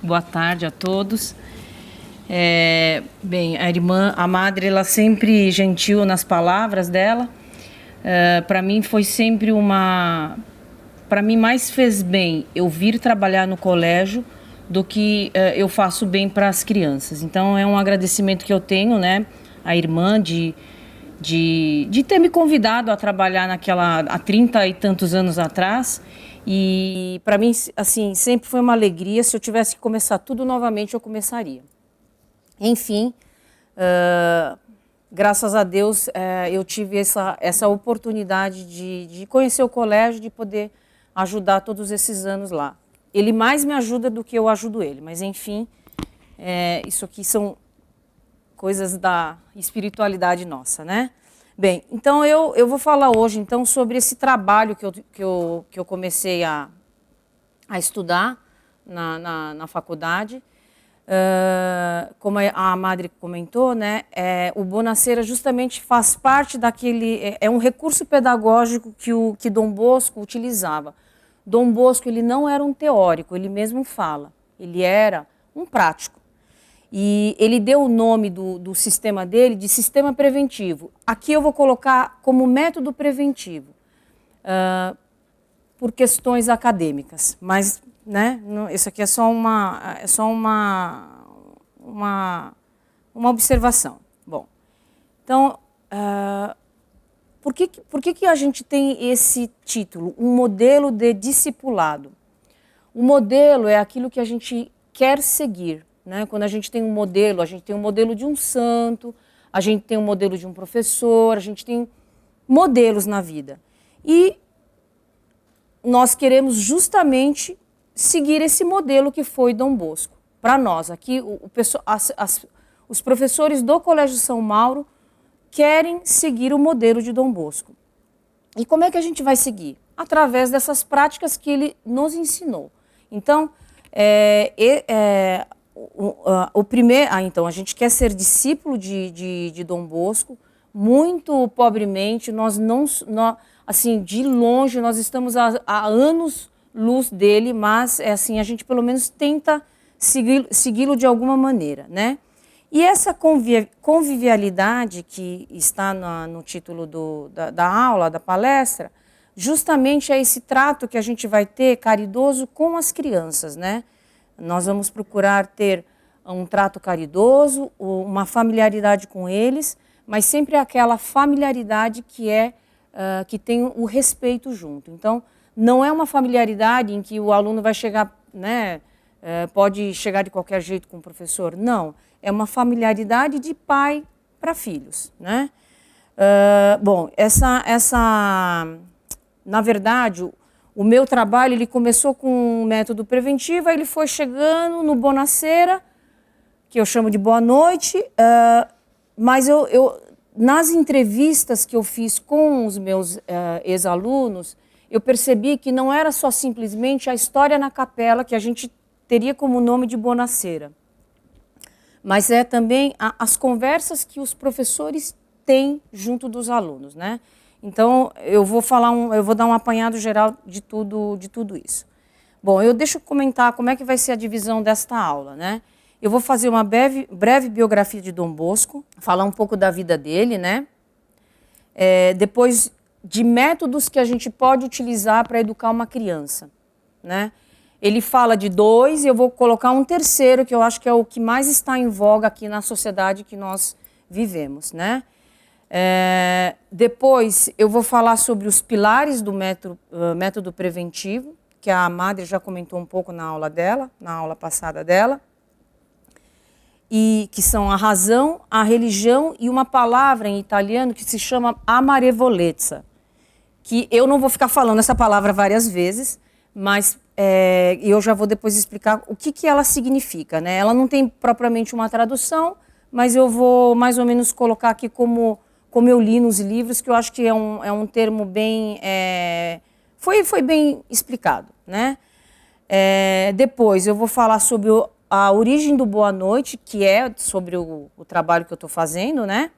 Boa tarde a todos. Bem, a madre, ela sempre gentil nas palavras dela. Para mim foi sempre para mim mais fez bem eu vir trabalhar no colégio do que eu faço bem para as crianças. Então é um agradecimento que eu tenho, né, à irmã de ter me convidado a trabalhar há 30 e tantos anos atrás. E para mim, assim, sempre foi uma alegria. Se eu tivesse que começar tudo novamente, eu começaria. Enfim, graças a Deus, eu tive essa oportunidade de conhecer o colégio, de poder ajudar todos esses anos lá. Ele mais me ajuda do que eu ajudo ele, mas enfim, isso aqui são coisas da espiritualidade nossa, né? Bem, então eu vou falar hoje então sobre esse trabalho que eu comecei a estudar na faculdade. Como a madre comentou, né, o Bonacera justamente faz parte daquele... É um recurso pedagógico que Dom Bosco utilizava. Dom Bosco, ele não era um teórico, ele mesmo fala. Ele era um prático. E ele deu o nome do sistema dele de sistema preventivo. Aqui eu vou colocar como método preventivo, por questões acadêmicas. Mas, né, isso aqui é só uma observação. Bom, então, por que a gente tem esse título? Um modelo de discipulado. O modelo é aquilo que a gente quer seguir. Né? Quando a gente tem um modelo, a gente tem um modelo de um santo, a gente tem um modelo de um professor, a gente tem modelos na vida. E nós queremos justamente seguir esse modelo que foi Dom Bosco. Para nós, aqui, os professores do Colégio São Mauro querem seguir o modelo de Dom Bosco. E como é que a gente vai seguir? Através dessas práticas que ele nos ensinou. Então, então, a gente quer ser discípulo de Dom Bosco, muito pobremente, assim, de longe, nós estamos há anos-luz dele, mas assim, a gente pelo menos tenta segui-lo de alguma maneira, né? E essa convivialidade que está no título da aula, da palestra, justamente é esse trato que a gente vai ter caridoso com as crianças, né? Nós vamos procurar ter um trato caridoso, uma familiaridade com eles, mas sempre aquela familiaridade que tem o respeito junto. Então, não é uma familiaridade em que o aluno vai chegar, né, pode chegar de qualquer jeito com o professor. Não, é uma familiaridade de pai para filhos, né? Bom, na verdade, o meu trabalho ele começou com um método preventivo, aí ele foi chegando no Bonacera, que eu chamo de boa noite, mas nas entrevistas que eu fiz com os meus ex-alunos, eu percebi que não era só simplesmente a história na capela, que a gente teria como nome de Bonacera, mas é também as conversas que os professores têm junto dos alunos, né? Então, eu vou dar um apanhado geral de tudo isso. Bom, deixa eu comentar como é que vai ser a divisão desta aula, né? Eu vou fazer uma breve biografia de Dom Bosco, falar um pouco da vida dele, né? Depois de métodos que a gente pode utilizar para educar uma criança, né? Ele fala de 2 e eu vou colocar um terceiro, que eu acho que é o que mais está em voga aqui na sociedade que nós vivemos, né? Depois eu vou falar sobre os pilares do método preventivo, que a madre já comentou um pouco na aula passada dela, e que são a razão, a religião e uma palavra em italiano que se chama amarevolezza, que eu não vou ficar falando essa palavra várias vezes, mas eu já vou depois explicar o que ela significa, né? Ela não tem propriamente uma tradução, mas eu vou mais ou menos colocar aqui como eu li nos livros, que eu acho que é um termo bem... foi bem explicado, né? Depois eu vou falar sobre a origem do Boa Noite, que é sobre o trabalho que eu estou fazendo, né?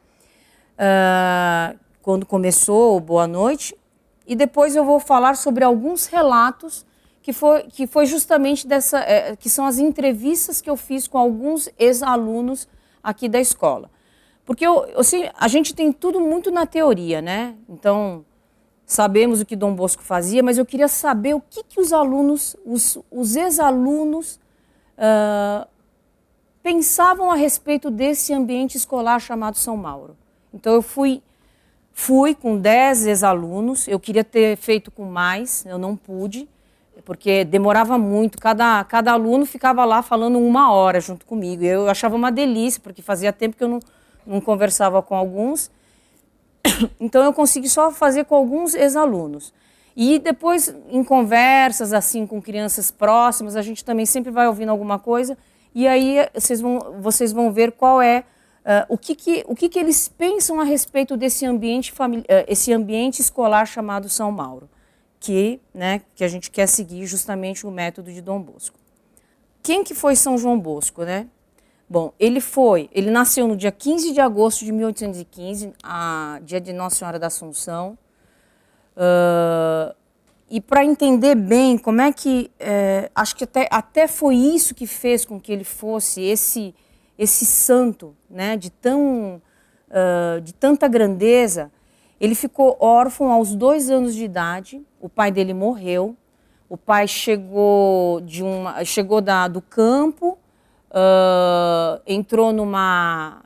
Quando começou o Boa Noite. E depois eu vou falar sobre alguns relatos que foi justamente que são as entrevistas que eu fiz com alguns ex-alunos aqui da escola. Porque a gente tem tudo muito na teoria, né? Então, sabemos o que Dom Bosco fazia, mas eu queria saber o que os alunos, os ex-alunos, pensavam a respeito desse ambiente escolar chamado São Mauro. Então, eu fui com 10 ex-alunos, eu queria ter feito com mais, eu não pude, porque demorava muito, cada aluno ficava lá falando 1 hora junto comigo. Eu achava uma delícia, porque fazia tempo que eu não conversava com alguns. Então eu consegui só fazer com alguns ex-alunos. E depois, em conversas assim com crianças próximas, a gente também sempre vai ouvindo alguma coisa, e aí vocês vão ver qual é o que eles pensam a respeito desse ambiente, esse ambiente escolar chamado São Mauro, que a gente quer seguir justamente o método de Dom Bosco. Quem que foi São João Bosco, né? Bom, ele nasceu no dia 15 de agosto de 1815, dia de Nossa Senhora da Assunção. E para entender bem como é que, acho que até foi isso que fez com que ele fosse esse santo, né, de tanta grandeza. Ele ficou órfão aos 2 anos de idade, o pai dele morreu, o pai chegou do campo, entrou na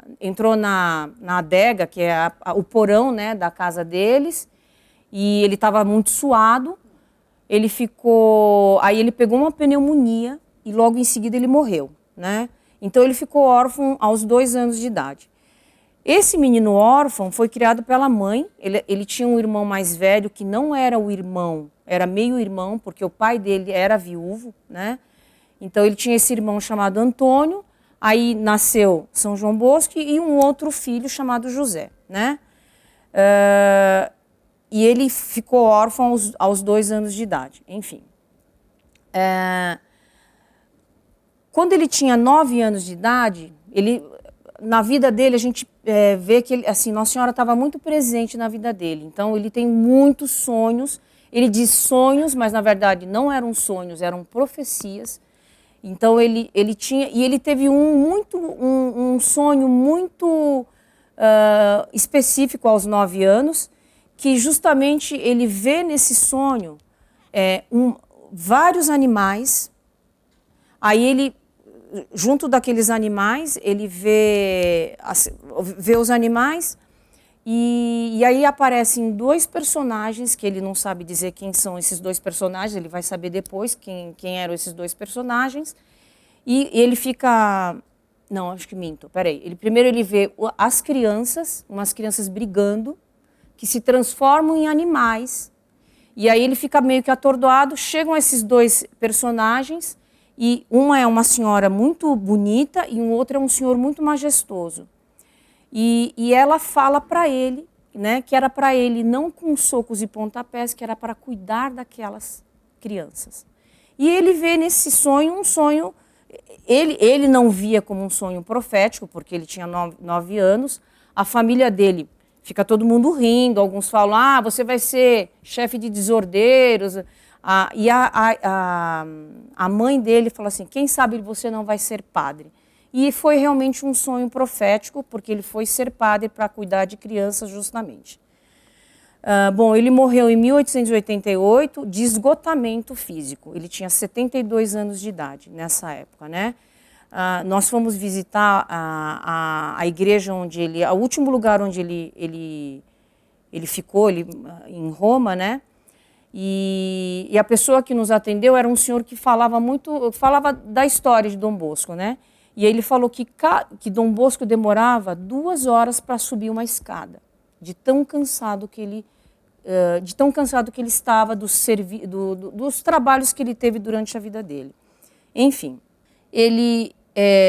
adega, que é o porão, né, da casa deles, e ele estava muito suado. Aí ele pegou uma pneumonia e logo em seguida ele morreu, né? Então ele ficou órfão aos 2 anos de idade. Esse menino órfão foi criado pela mãe. Ele tinha um irmão mais velho que não era o irmão, era meio-irmão, porque o pai dele era viúvo, né? Então ele tinha esse irmão chamado Antônio, aí nasceu São João Bosco e um outro filho chamado José, né? E ele ficou órfão aos 2 anos de idade, enfim. Quando ele tinha 9 anos de idade, na vida dele a gente vê que assim, Nossa Senhora estava muito presente na vida dele. Então ele tem muitos sonhos. Ele diz sonhos, mas na verdade não eram sonhos, eram profecias. Então ele teve um sonho muito específico aos 9 anos, que justamente ele vê nesse sonho vários animais. Aí ele, junto daqueles animais, ele vê os animais e aí aparecem 2 personagens que ele não sabe dizer quem são esses 2 personagens, ele vai saber depois quem eram esses 2 personagens. E ele fica... Não, acho que minto, peraí. Primeiro ele vê as crianças, umas crianças brigando, que se transformam em animais. E aí ele fica meio que atordoado, chegam esses 2 personagens, e uma é uma senhora muito bonita e um outro é um senhor muito majestoso. E ela fala para ele, né, que era para ele não com socos e pontapés, que era para cuidar daquelas crianças. E ele vê nesse sonho um sonho, ele não via como um sonho profético, porque ele tinha 9 anos, a família dele, fica todo mundo rindo, alguns falam, você vai ser chefe de desordeiros, e a mãe dele falou assim, quem sabe você não vai ser padre. E foi realmente um sonho profético, porque ele foi ser padre para cuidar de crianças justamente. Bom, ele morreu em 1888 de esgotamento físico. Ele tinha 72 anos de idade nessa época, né? Nós fomos visitar a igreja onde o último lugar onde ele ficou, em Roma, né? E a pessoa que nos atendeu era um senhor que falava da história de Dom Bosco, né? E ele falou que Dom Bosco demorava 2 horas para subir uma escada, de tão cansado que ele estava dos trabalhos que ele teve durante a vida dele. Enfim, ele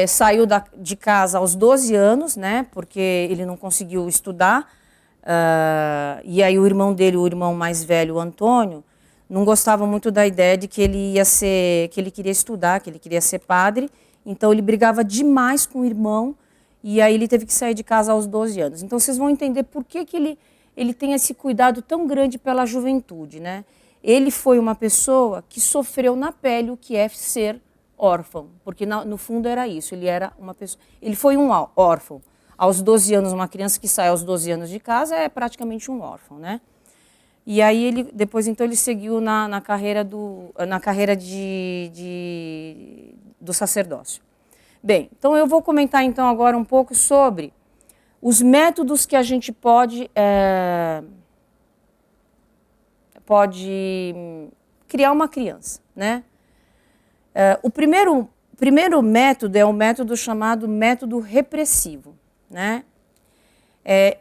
saiu de casa aos 12 anos, né? Porque ele não conseguiu estudar. E aí o irmão dele, o irmão mais velho, o Antônio, não gostava muito da ideia de que ele queria estudar, que ele queria ser padre. Então ele brigava demais com o irmão e aí ele teve que sair de casa aos 12 anos. Então vocês vão entender por que ele tem esse cuidado tão grande pela juventude, né? ele foi uma pessoa que sofreu na pele o que é ser órfão, porque no fundo era isso, ele era uma pessoa, ele foi um órfão. Aos 12 anos, uma criança que sai aos 12 anos de casa é praticamente um órfão, né? E aí ele, depois então ele seguiu na carreira do sacerdócio. Bem, então eu vou comentar então agora um pouco sobre os métodos que a gente pode criar uma criança, né? O primeiro método é um método chamado método repressivo, né?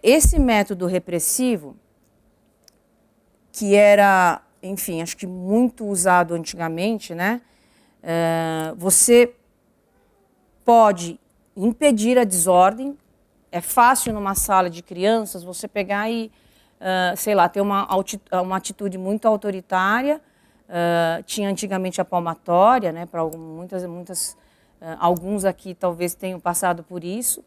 Esse método repressivo, que era, enfim, acho que muito usado antigamente, né? Você pode impedir a desordem. É fácil numa sala de crianças você pegar e, sei lá, ter uma atitude muito autoritária. Tinha antigamente a palmatória, né? Para alguns aqui talvez tenham passado por isso.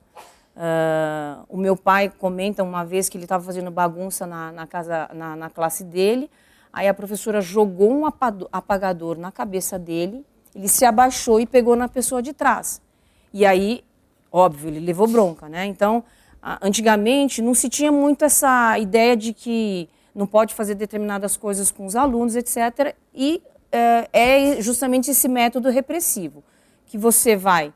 O meu pai comenta uma vez que ele estava fazendo bagunça na classe dele, aí a professora jogou um apagador na cabeça dele, ele se abaixou e pegou na pessoa de trás. E aí, óbvio, ele levou bronca, né? Então, antigamente não se tinha muito essa ideia de que não pode fazer determinadas coisas com os alunos, etc. E é justamente esse método repressivo, que você vai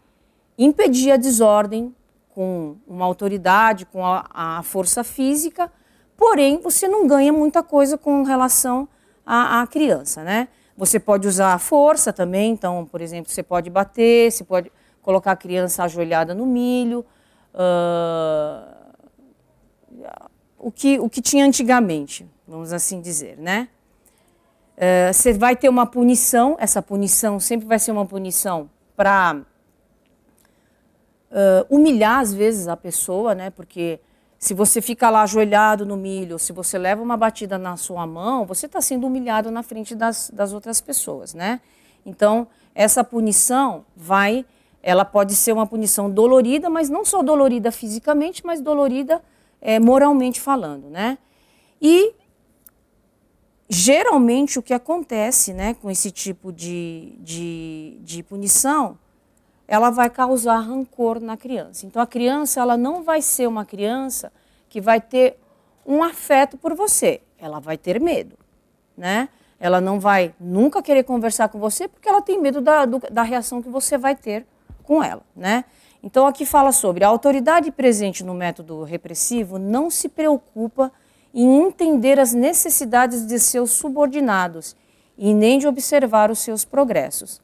impedir a desordem com uma autoridade, com a força física, porém você não ganha muita coisa com relação à criança, né? Você pode usar a força também, então, por exemplo, você pode bater, você pode colocar a criança ajoelhada no milho, o que tinha antigamente, vamos assim dizer, né? Você vai ter uma punição, essa punição sempre vai ser uma punição para humilhar às vezes a pessoa, né? Porque se você fica lá ajoelhado no milho, se você leva uma batida na sua mão, você está sendo humilhado na frente das outras pessoas, né? Então, essa punição ela pode ser uma punição dolorida, mas não só dolorida fisicamente, mas dolorida moralmente falando, né? E geralmente o que acontece, né, com esse tipo de punição, ela vai causar rancor na criança. Então, a criança ela não vai ser uma criança que vai ter um afeto por você. Ela vai ter medo, né? Ela não vai nunca querer conversar com você porque ela tem medo da reação que você vai ter com ela, né? Então, aqui fala sobre a autoridade presente no método repressivo não se preocupa em entender as necessidades de seus subordinados e nem de observar os seus progressos.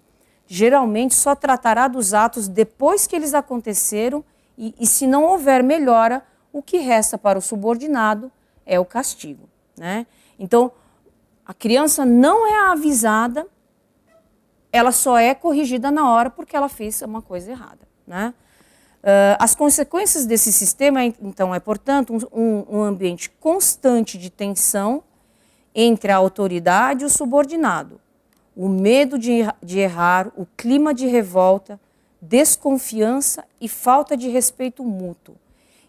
Geralmente só tratará dos atos depois que eles aconteceram e se não houver melhora, o que resta para o subordinado é o castigo, né? Então, a criança não é avisada, ela só é corrigida na hora porque ela fez uma coisa errada, né? As consequências desse sistema, então, portanto, um ambiente constante de tensão entre a autoridade e o subordinado. O medo de errar, o clima de revolta, desconfiança e falta de respeito mútuo.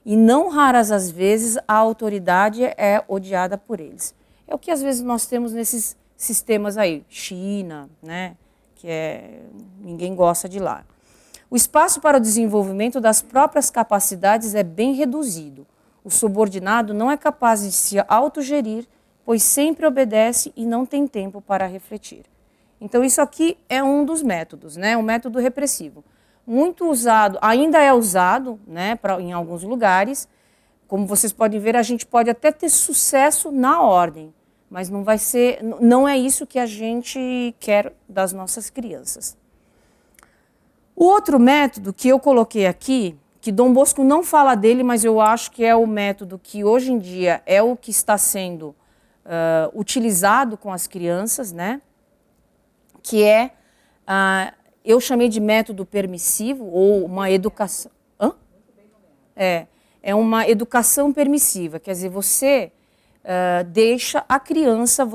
E não raras as vezes a autoridade é odiada por eles. É o que às vezes nós temos nesses sistemas aí, China, né, ninguém gosta de lá. O espaço para o desenvolvimento das próprias capacidades é bem reduzido. O subordinado não é capaz de se autogerir, pois sempre obedece e não tem tempo para refletir. Então, isso aqui é um dos métodos, né? Um método repressivo. Muito usado, ainda é usado, né, em alguns lugares. Como vocês podem ver, a gente pode até ter sucesso na ordem, mas não é isso que a gente quer das nossas crianças. O outro método que eu coloquei aqui, que Dom Bosco não fala dele, mas eu acho que é o método que hoje em dia é o que está sendo utilizado com as crianças, né? Que eu chamei de método permissivo ou uma educação... Hã? É uma educação permissiva, quer dizer, você deixa a criança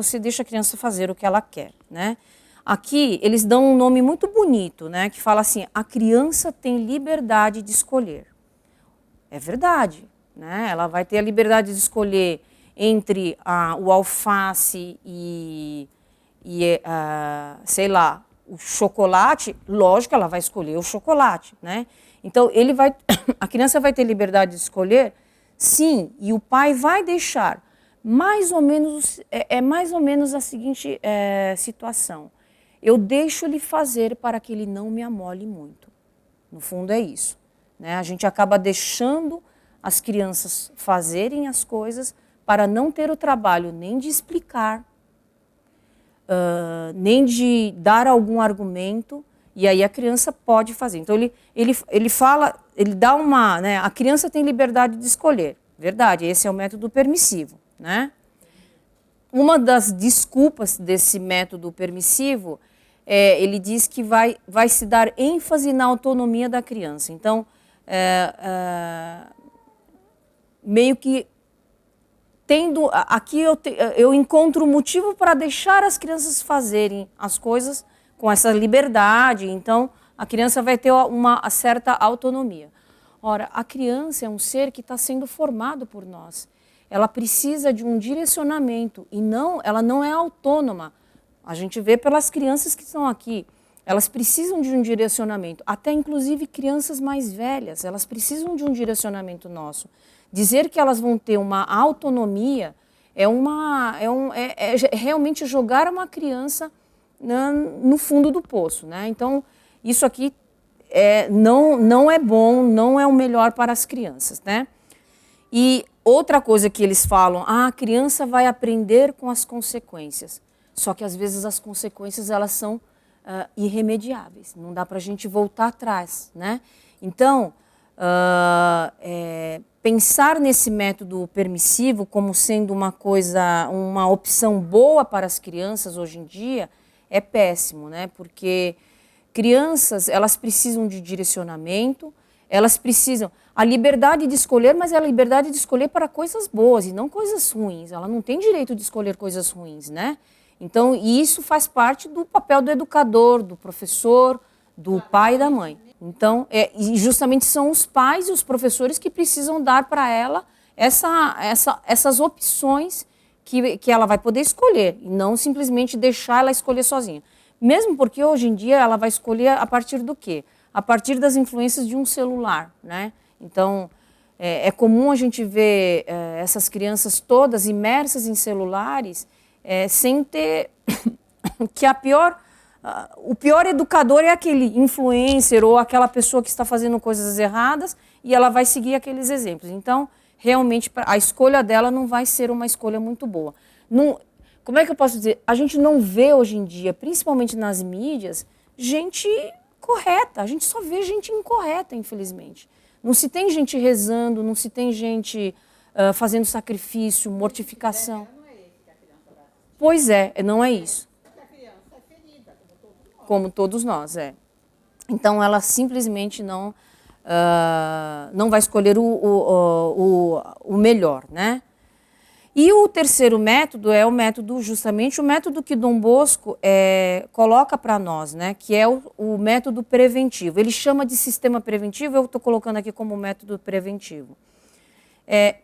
fazer o que ela quer, né? Aqui eles dão um nome muito bonito, né? Que fala assim, a criança tem liberdade de escolher. É verdade, né? Ela vai ter a liberdade de escolher entre o alface e sei lá, o chocolate, lógico, ela vai escolher o chocolate, né? Então, a criança vai ter liberdade de escolher, sim, e o pai vai deixar. Mais ou menos a seguinte situação. Eu deixo ele fazer para que ele não me amole muito. No fundo é isso, né? A gente acaba deixando as crianças fazerem as coisas para não ter o trabalho nem de explicar, nem de dar algum argumento, e aí a criança pode fazer. Então ele fala, ele dá uma, né, a criança tem liberdade de escolher, verdade, esse é o método permissivo, né? Uma das desculpas desse método permissivo ele diz que vai se dar ênfase na autonomia da criança. Então, meio que aqui eu encontro motivo para deixar as crianças fazerem as coisas com essa liberdade, então a criança vai ter uma certa autonomia. Ora, a criança é um ser que está sendo formado por nós. Ela precisa de um direcionamento e ela não é autônoma. A gente vê pelas crianças que estão aqui, elas precisam de um direcionamento, até inclusive crianças mais velhas, elas precisam de um direcionamento nosso. Dizer que elas vão ter uma autonomia é realmente jogar uma criança no fundo do poço, né? Então, isso aqui não é bom, não é o melhor para as crianças, né? E outra coisa que eles falam, a criança vai aprender com as consequências. Só que às vezes as consequências elas são irremediáveis, não dá para a gente voltar atrás, né? Então, pensar nesse método permissivo como sendo uma opção boa para as crianças hoje em dia é péssimo, né? Porque crianças, elas precisam de direcionamento, elas precisam a liberdade de escolher, mas é a liberdade de escolher para coisas boas e não coisas ruins. Ela não tem direito de escolher coisas ruins, né? Então, isso faz parte do papel do educador, do professor, do pai e da mãe. Então, e justamente são os pais e os professores que precisam dar para ela essas opções que ela vai poder escolher, e não simplesmente deixar ela escolher sozinha. Mesmo porque hoje em dia ela vai escolher a partir do quê? A partir das influências de um celular, né? Então, é comum a gente ver essas crianças todas imersas em celulares, sem ter que o pior educador é aquele influencer ou aquela pessoa que está fazendo coisas erradas e ela vai seguir aqueles exemplos. Então, realmente, a escolha dela não vai ser uma escolha muito boa. Como é que eu posso dizer? A gente não vê hoje em dia, principalmente nas mídias, gente correta. A gente só vê gente incorreta, infelizmente. Não se tem gente rezando, não se tem gente fazendo sacrifício, mortificação. Pois não é isso. Como todos nós, Então, ela simplesmente não vai escolher o melhor, né? E o terceiro método é justamente o método que Dom Bosco coloca para nós, né? Que é o método preventivo. Ele chama de sistema preventivo, eu estou colocando aqui como método preventivo.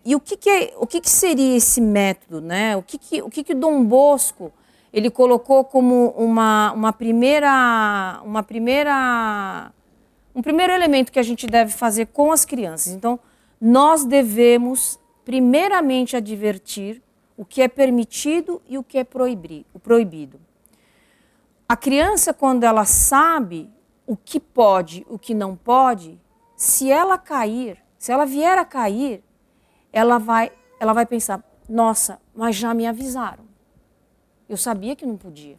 E o que seria esse método, né? O que Dom Bosco ele colocou como um primeiro elemento que a gente deve fazer com as crianças. Então, nós devemos primeiramente advertir o que é permitido e o que é proibido. A criança, quando ela sabe o que pode, o que não pode, se ela vier a cair, ela vai pensar, nossa, mas já me avisaram. Eu sabia que não podia,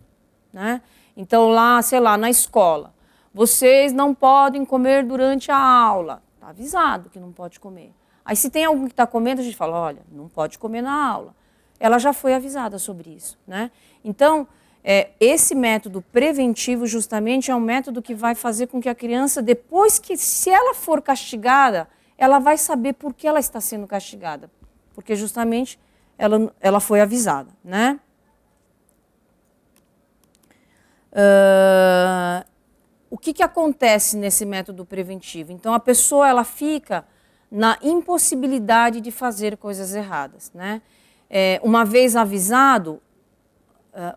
né? Então, lá, sei lá, na escola, vocês não podem comer durante a aula. Está avisado que não pode comer. Aí, se tem alguém que está comendo, a gente fala, olha, não pode comer na aula. Ela já foi avisada sobre isso, né? Então, esse método preventivo, justamente, é um método que vai fazer com que a criança, se ela for castigada, ela vai saber por que ela está sendo castigada. Porque, justamente, ela foi avisada, né? O que acontece nesse método preventivo? Então, a pessoa ela fica na impossibilidade de fazer coisas erradas, né? Uma vez avisado,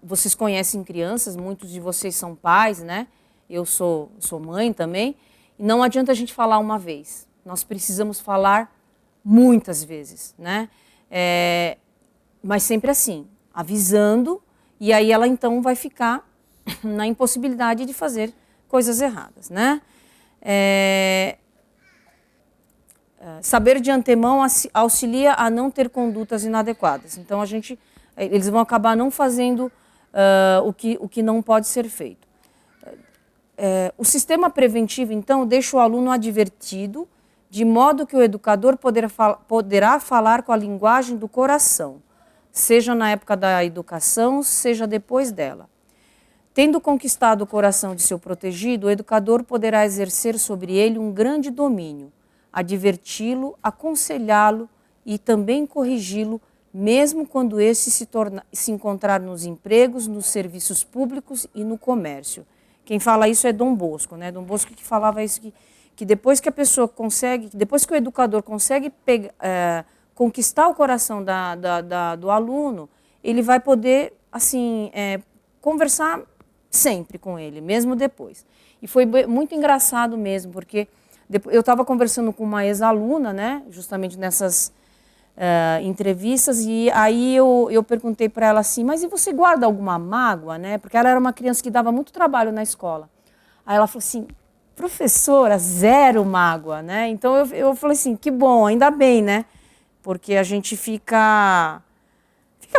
vocês conhecem crianças, muitos de vocês são pais, né? Eu sou mãe também. E não adianta a gente falar uma vez. Nós precisamos falar muitas vezes, né? Mas sempre assim, avisando, e aí ela então vai ficar na impossibilidade de fazer coisas erradas, né? Saber de antemão auxilia a não ter condutas inadequadas. Então, eles vão acabar não fazendo o que não pode ser feito. O sistema preventivo, então, deixa o aluno advertido, de modo que o educador poderá falar com a linguagem do coração, seja na época da educação, seja depois dela. Tendo conquistado o coração de seu protegido, o educador poderá exercer sobre ele um grande domínio, adverti-lo, aconselhá-lo e também corrigi-lo, mesmo quando esse se encontrar nos empregos, nos serviços públicos e no comércio. Quem fala isso é Dom Bosco, né? Dom Bosco que falava isso, que depois que a pessoa consegue, depois que o educador consegue conquistar o coração do aluno, ele vai poder, assim, conversar sempre com ele, mesmo depois. E foi muito engraçado mesmo, porque eu estava conversando com uma ex-aluna, né, justamente nessas entrevistas, e aí eu perguntei para ela assim, mas e você guarda alguma mágoa, né? Porque ela era uma criança que dava muito trabalho na escola. Aí ela falou assim, professora, zero mágoa, né? Então eu falei assim, que bom, ainda bem, né? Porque a gente fica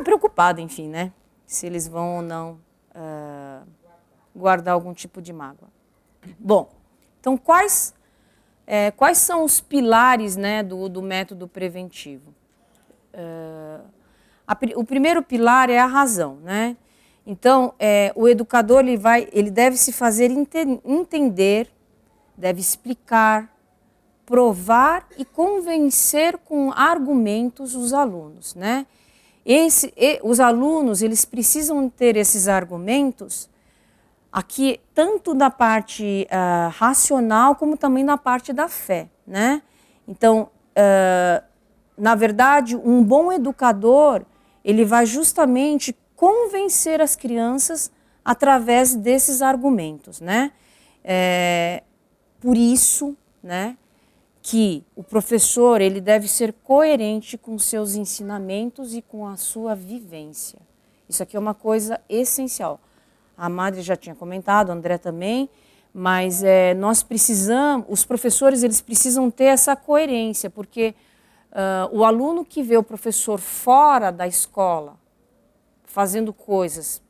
preocupado, enfim, né? Se eles vão ou não guardar algum tipo de mágoa. Bom, então quais são os pilares, né, do método preventivo? O primeiro pilar é a razão, né? Então, o educador ele deve se fazer entender, deve explicar, provar e convencer com argumentos os alunos, né? Os alunos, eles precisam ter esses argumentos aqui, tanto na parte racional, como também na parte da fé, né? Então, na verdade, um bom educador, ele vai justamente convencer as crianças através desses argumentos, né? Por isso, né, que o professor, ele deve ser coerente com seus ensinamentos e com a sua vivência. Isso aqui é uma coisa essencial. A Madre já tinha comentado, o André também, mas nós precisamos, os professores, eles precisam ter essa coerência, porque o aluno que vê o professor fora da escola, fazendo coisas,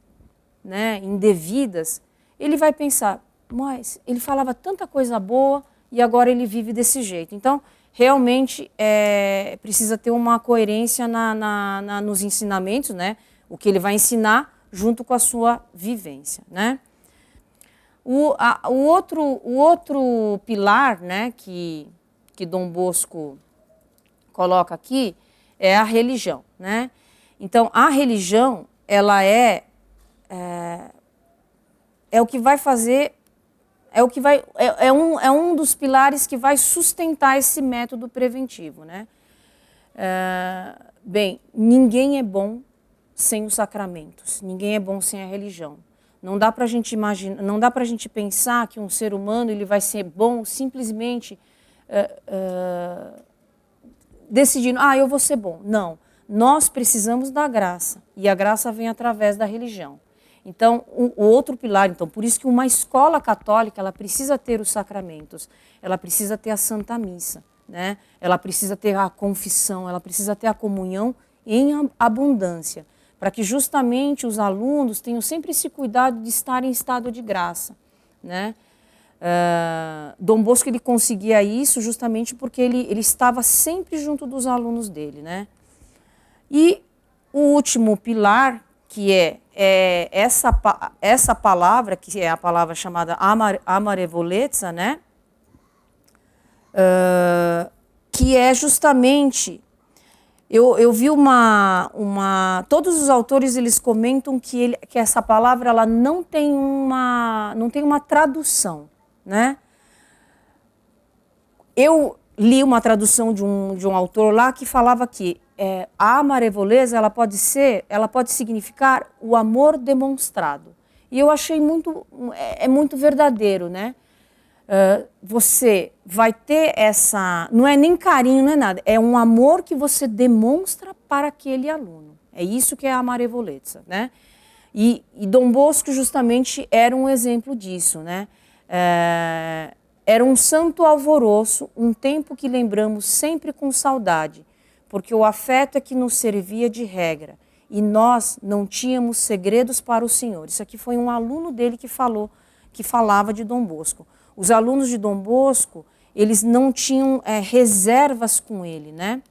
né, indevidas, ele vai pensar, mas ele falava tanta coisa boa e agora ele vive desse jeito. Então, realmente, precisa ter uma coerência nos ensinamentos, né, o que ele vai ensinar junto com a sua vivência, né? O outro pilar, né, que Dom Bosco coloca aqui é a religião, né? Então, a religião, ela é o que vai fazer, é um dos pilares que vai sustentar esse método preventivo, né? Bem, ninguém é bom sem os sacramentos, ninguém é bom sem a religião. Não dá para a gente imaginar, não dá para a gente pensar que um ser humano ele vai ser bom simplesmente decidindo, eu vou ser bom. Não, nós precisamos da graça e a graça vem através da religião. Então, o outro pilar, então, por isso que uma escola católica ela precisa ter os sacramentos, ela precisa ter a Santa Missa, né? Ela precisa ter a confissão, ela precisa ter a comunhão em abundância, para que justamente os alunos tenham sempre esse cuidado de estar em estado de graça, né? Dom Bosco ele conseguia isso justamente porque ele estava sempre junto dos alunos dele, né? E o último pilar, que é essa palavra, que é a palavra chamada amarevolezza, né? Que é justamente... Eu vi todos os autores eles comentam que essa palavra ela não tem uma tradução, né? Eu li uma tradução de um autor lá que falava que a amarevولeza, ela pode significar o amor demonstrado. E eu achei muito verdadeiro, né? Você vai ter essa, não é nem carinho, não é nada, é um amor que você demonstra para aquele aluno. É isso que é a amarevولeza, né? E Dom Bosco justamente era um exemplo disso, né? Era um santo alvoroço, um tempo que lembramos sempre com saudade, porque o afeto é que nos servia de regra, e nós não tínhamos segredos para o Senhor. Isso aqui foi um aluno dele que falava de Dom Bosco. Os alunos de Dom Bosco, eles não tinham reservas com ele, né?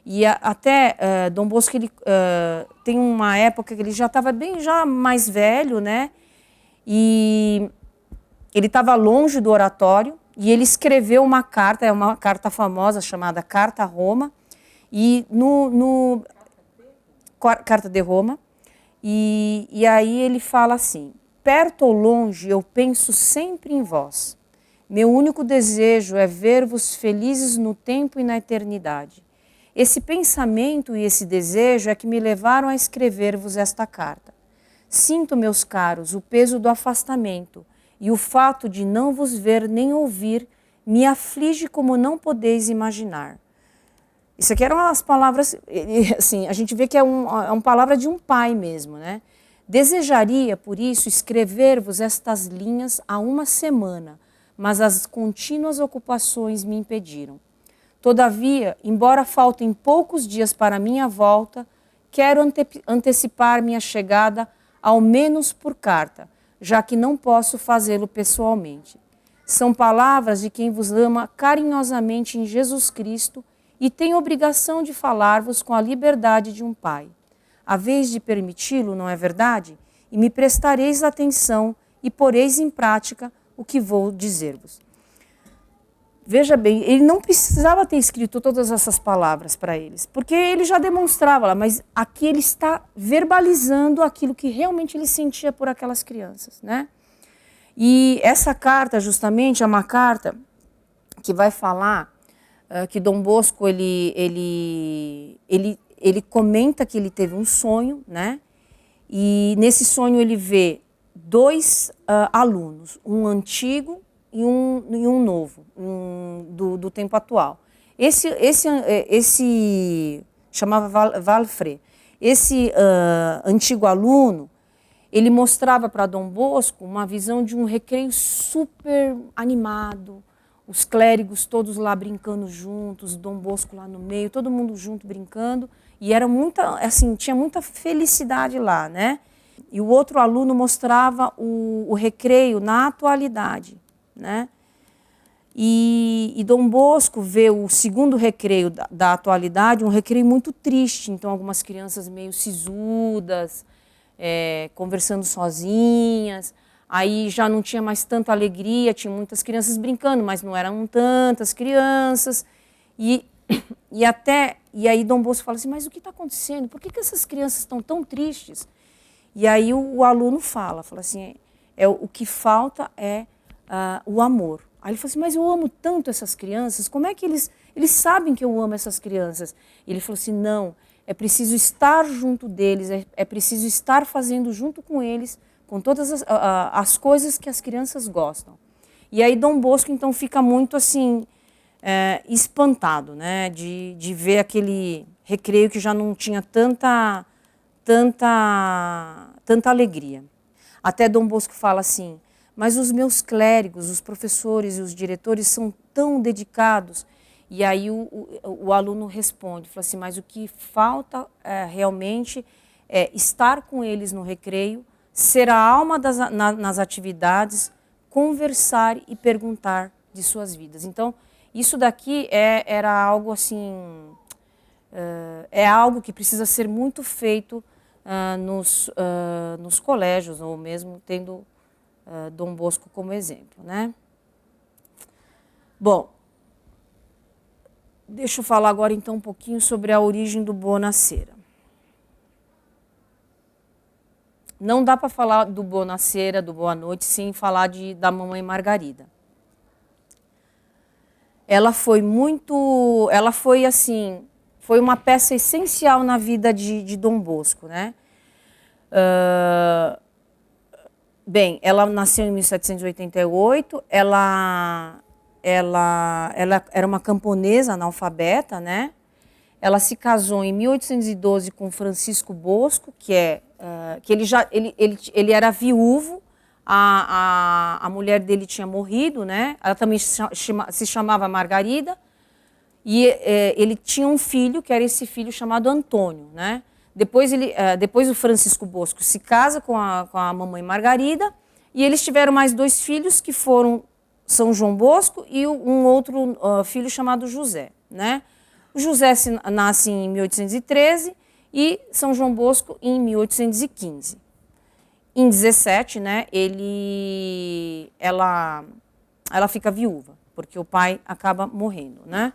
E até Dom Bosco, ele tem uma época que ele já estava já mais velho, né? E ele estava longe do oratório e ele escreveu uma carta famosa chamada Carta a Roma, e Carta de Roma, e aí ele fala assim: perto ou longe eu penso sempre em vós. Meu único desejo é ver-vos felizes no tempo e na eternidade. Esse pensamento e esse desejo é que me levaram a escrever-vos esta carta. Sinto, meus caros, o peso do afastamento, e o fato de não vos ver nem ouvir me aflige como não podeis imaginar. Isso aqui eram as palavras, assim, a gente vê que é uma palavra de um pai mesmo, né? Desejaria, por isso, escrever-vos estas linhas há uma semana, mas as contínuas ocupações me impediram. Todavia, embora faltem poucos dias para minha volta, quero antecipar minha chegada, ao menos por carta, já que não posso fazê-lo pessoalmente. São palavras de quem vos ama carinhosamente em Jesus Cristo e tem obrigação de falar-vos com a liberdade de um pai. Haveis de permiti-lo, não é verdade? E me prestareis atenção e poreis em prática o que vou dizer-vos. Veja bem, ele não precisava ter escrito todas essas palavras para eles, porque ele já demonstrava lá, mas aqui ele está verbalizando aquilo que realmente ele sentia por aquelas crianças, né? E essa carta, justamente, é uma carta que vai falar que Dom Bosco, ele comenta que ele teve um sonho, né? E nesse sonho ele vê dois alunos, um antigo e um novo, do tempo atual. Esse chamava Valfré. Esse antigo aluno, ele mostrava para Dom Bosco uma visão de um recreio super animado, os clérigos todos lá brincando juntos, Dom Bosco lá no meio, todo mundo junto brincando, e era tinha muita felicidade lá, né? E o outro aluno mostrava o recreio na atualidade, né? E Dom Bosco vê o segundo recreio da atualidade, um recreio muito triste, então algumas crianças meio sisudas, conversando sozinhas, aí já não tinha mais tanta alegria, tinha muitas crianças brincando, mas não eram tantas crianças, e aí Dom Bosco fala assim, mas o que está acontecendo? Por que essas crianças estão tão tristes? E aí o aluno fala assim, o que falta é o amor. Aí ele falou assim, mas eu amo tanto essas crianças, como é que eles sabem que eu amo essas crianças? E ele falou assim, não, é preciso estar junto deles, é preciso estar fazendo junto com eles, com todas as coisas que as crianças gostam. E aí Dom Bosco, então, fica muito assim, espantado, né, de ver aquele recreio que já não tinha tanta alegria. Até Dom Bosco fala assim, mas os meus clérigos, os professores e os diretores são tão dedicados. E aí o aluno responde, fala assim, mas o que falta realmente é estar com eles no recreio, ser a alma nas atividades, conversar e perguntar de suas vidas. Então, isso daqui era algo assim, é algo que precisa ser muito feito nos colégios, ou mesmo tendo Dom Bosco como exemplo, né? Bom, deixa eu falar agora então um pouquinho sobre a origem do Buonasera. Não dá para falar do Buonasera, do Boa Noite, sem falar da Mamãe Margarida. Ela foi foi uma peça essencial na vida de Dom Bosco, né? Bem, ela nasceu em 1788, ela era uma camponesa analfabeta, né? Ela se casou em 1812 com Francisco Bosco, que ele era viúvo, a mulher dele tinha morrido, né? Ela também se chamava Margarida, e ele tinha um filho, que era esse filho chamado Antônio, né? Depois o Francisco Bosco se casa com a mamãe Margarida, e eles tiveram mais 2 filhos, que foram São João Bosco e um outro filho chamado José, né? O José nasce em 1813 e São João Bosco em 1815. Em 17, né, ela fica viúva, porque o pai acaba morrendo, né?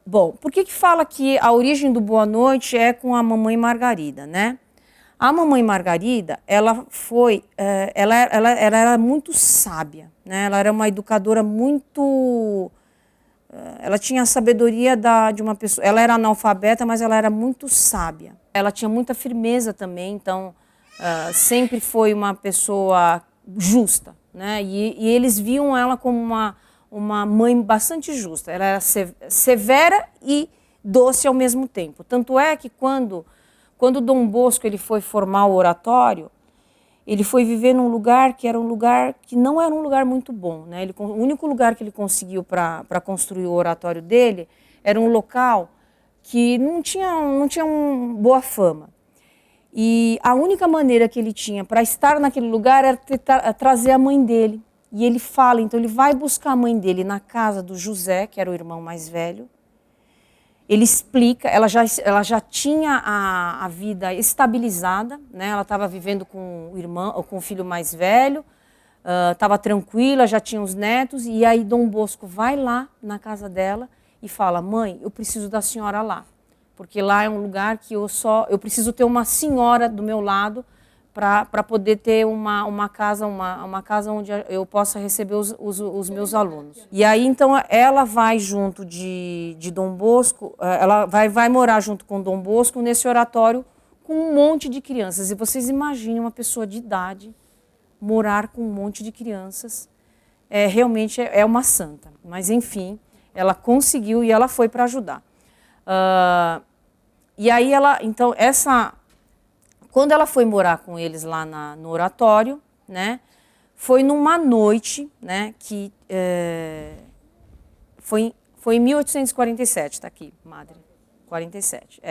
Bom, por que fala que a origem do Boa Noite é com a mamãe Margarida, né? A mamãe Margarida, ela era muito sábia, né? Ela era uma educadora muito... Ela tinha a sabedoria de uma pessoa... Ela era analfabeta, mas ela era muito sábia. Ela tinha muita firmeza também, então sempre foi uma pessoa justa, né? E eles viam ela como uma mãe bastante justa. Ela era severa e doce ao mesmo tempo. Tanto é que quando Dom Bosco ele foi formar o oratório, ele foi viver num lugar que era um lugar que não era um lugar muito bom, né? O único lugar que ele conseguiu para construir o oratório dele era um local que não tinha boa fama. E a única maneira que ele tinha para estar naquele lugar era trazer a mãe dele. E ele fala, então ele vai buscar a mãe dele na casa do José, que era o irmão mais velho. Ele explica, ela já tinha a vida estabilizada, né? Ela estava vivendo com o filho mais velho, estava tranquila, já tinha os netos, e aí Dom Bosco vai lá na casa dela e fala: mãe, eu preciso da senhora lá, porque lá é um lugar que eu preciso ter uma senhora do meu lado para poder ter uma casa onde eu possa receber os meus alunos. E aí, então, ela vai junto de Dom Bosco, ela vai morar junto com Dom Bosco nesse oratório com um monte de crianças. E vocês imaginem uma pessoa de idade morar com um monte de crianças. Realmente é uma santa. Mas, enfim, ela conseguiu e ela foi para ajudar. E aí, então, quando ela foi morar com eles lá no oratório, né, foi numa noite, né, que foi em 1847, está aqui, Madre, 47,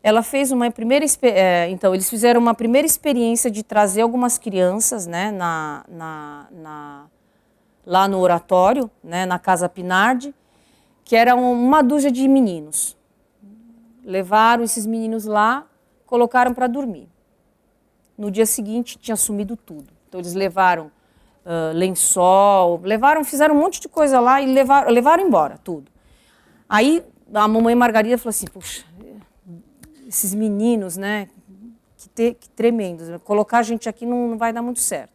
Ela fez uma primeira, então eles fizeram uma primeira experiência de trazer algumas crianças, né, lá no oratório, né, na Casa Pinardi, que era uma dúzia de meninos. Levaram esses meninos lá, colocaram para dormir. No dia seguinte, tinha sumido tudo. Então, eles levaram lençol, fizeram um monte de coisa lá e levaram embora tudo. Aí, a mamãe Margarida falou assim: puxa, esses meninos, né, que tremendos, colocar a gente aqui não vai dar muito certo.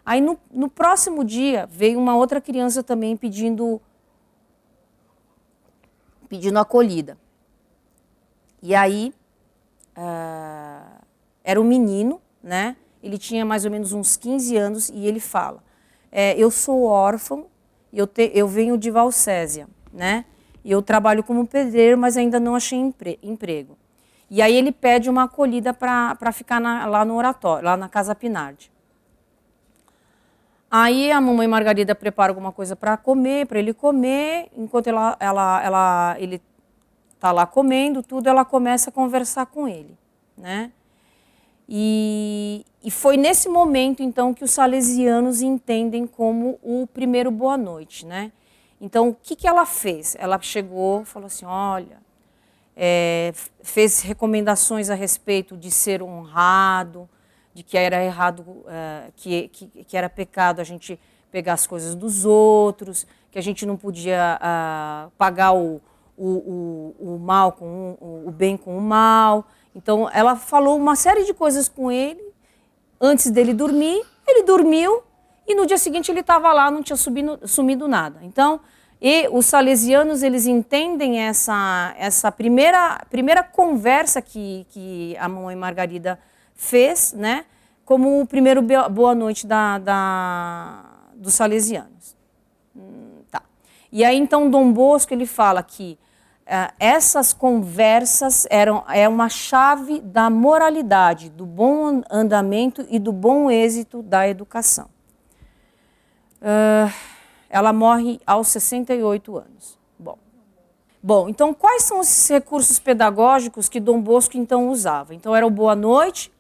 Aí, no próximo dia, veio uma outra criança também pedindo acolhida. E aí, era um menino, né? Ele tinha mais ou menos uns 15 anos e ele fala: eu sou órfão, eu venho de Valsésia, né? E eu trabalho como pedreiro, mas ainda não achei emprego. E aí ele pede uma acolhida para ficar lá no oratório, lá na Casa Pinardi. Aí a mamãe Margarida prepara alguma coisa para ele comer, enquanto ele está lá comendo tudo, ela começa a conversar com ele, né? E foi nesse momento, então, que os salesianos entendem como o primeiro Boa Noite, né? Então, o que ela fez? Ela chegou, falou assim: olha, fez recomendações a respeito de ser honrado, de que era errado, que era pecado a gente pegar as coisas dos outros, que a gente não podia pagar o mal com o bem com o mal. Então, ela falou uma série de coisas com ele antes dele dormir. Ele dormiu e no dia seguinte ele estava lá, não tinha sumido nada. Então, E os salesianos, eles entendem essa primeira conversa que a Mãe Margarida fez, né, como o primeiro boa noite dos salesianos. Tá. E aí, então, Dom Bosco, ele fala que essas conversas é uma chave da moralidade, do bom andamento e do bom êxito da educação. Ela morre aos 68 anos. Bom, então quais são esses recursos pedagógicos que Dom Bosco então usava? Então era o Boa Noite,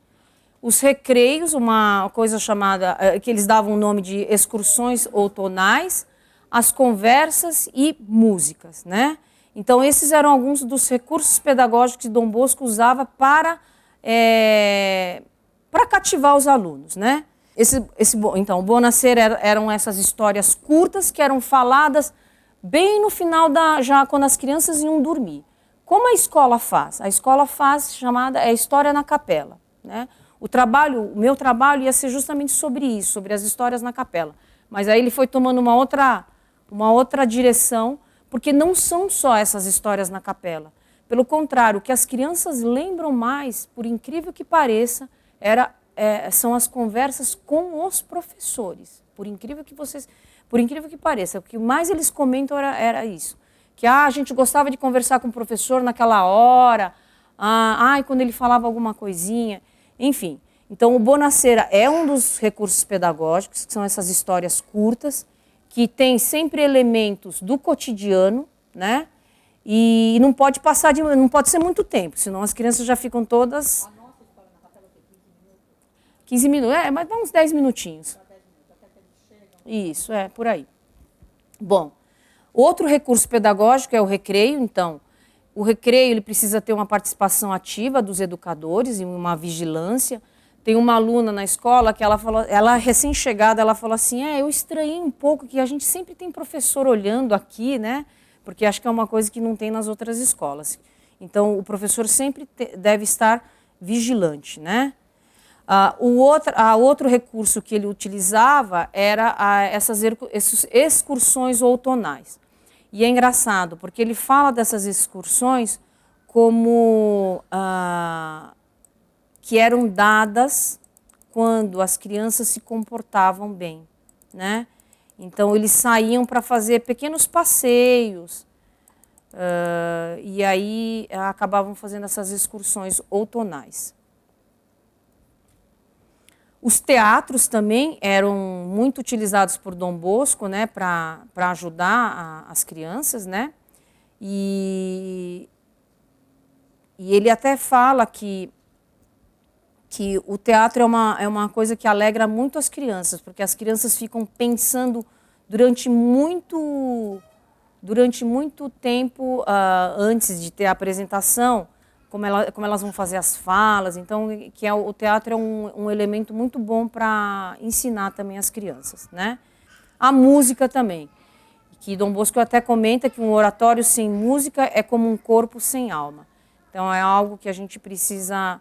os recreios, uma coisa chamada, que eles davam o nome de excursões outonais, as conversas e músicas, né? Então esses eram alguns dos recursos pedagógicos que Dom Bosco usava para cativar os alunos, né? Então, o Bonasser eram essas histórias curtas que eram faladas bem no final, já quando as crianças iam dormir. Como a escola faz? A escola faz chamada História na Capela, né? O meu trabalho ia ser justamente sobre isso, sobre as histórias na capela. Mas aí ele foi tomando uma outra direção, porque não são só essas histórias na capela. Pelo contrário, o que as crianças lembram mais, por incrível que pareça, são as conversas com os professores. Por incrível que pareça, o que mais eles comentam era isso. Que a gente gostava de conversar com o professor naquela hora, quando ele falava alguma coisinha, enfim. Então, o Bonacera é um dos recursos pedagógicos, que são essas histórias curtas, que tem sempre elementos do cotidiano, né? E não pode não pode ser muito tempo, senão as crianças já ficam todas... 15 minutos, mas dá uns 10 minutinhos. Isso, por aí. Bom, outro recurso pedagógico é o recreio. Então, o recreio ele precisa ter uma participação ativa dos educadores e uma vigilância. Tem uma aluna na escola que ela recém-chegada, ela falou assim, eu estranhei um pouco que a gente sempre tem professor olhando aqui, né? Porque acho que é uma coisa que não tem nas outras escolas. Então, o professor sempre deve estar vigilante, né? Outro recurso que ele utilizava era essas excursões outonais. E é engraçado, porque ele fala dessas excursões como que eram dadas quando as crianças se comportavam bem, né? Então, eles saíam para fazer pequenos passeios, e aí acabavam fazendo essas excursões outonais. Os teatros também eram muito utilizados por Dom Bosco, né, para ajudar as crianças, né? E ele até fala que o teatro é uma coisa que alegra muito as crianças, porque as crianças ficam pensando durante muito tempo antes de ter a apresentação, como elas vão fazer as falas. Então, o teatro é um elemento muito bom para ensinar também as crianças, né? A música também, que Dom Bosco até comenta que um oratório sem música é como um corpo sem alma. Então, é algo que a gente precisa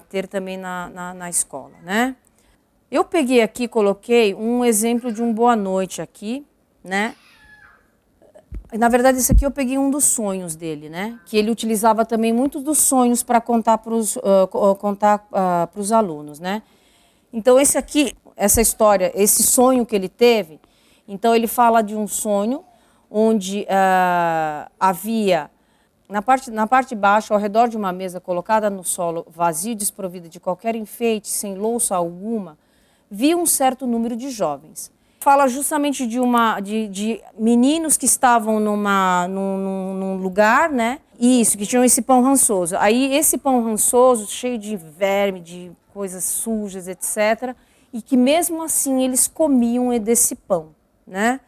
ter também na escola, né? Eu peguei aqui, coloquei um exemplo de um Boa Noite aqui, né? Na verdade, esse aqui eu peguei um dos sonhos dele, né? Que ele utilizava também muitos dos sonhos para contar para os alunos, né? Então, essa história, esse sonho que ele teve, então ele fala de um sonho onde havia, na parte de baixo, ao redor de uma mesa colocada no solo, vazio, desprovida de qualquer enfeite, sem louça alguma, via um certo número de jovens. Fala justamente de meninos que estavam num lugar, né? Isso, que tinham esse pão rançoso. Aí esse pão rançoso, cheio de verme, de coisas sujas, etc. E que mesmo assim eles comiam desse pão, né?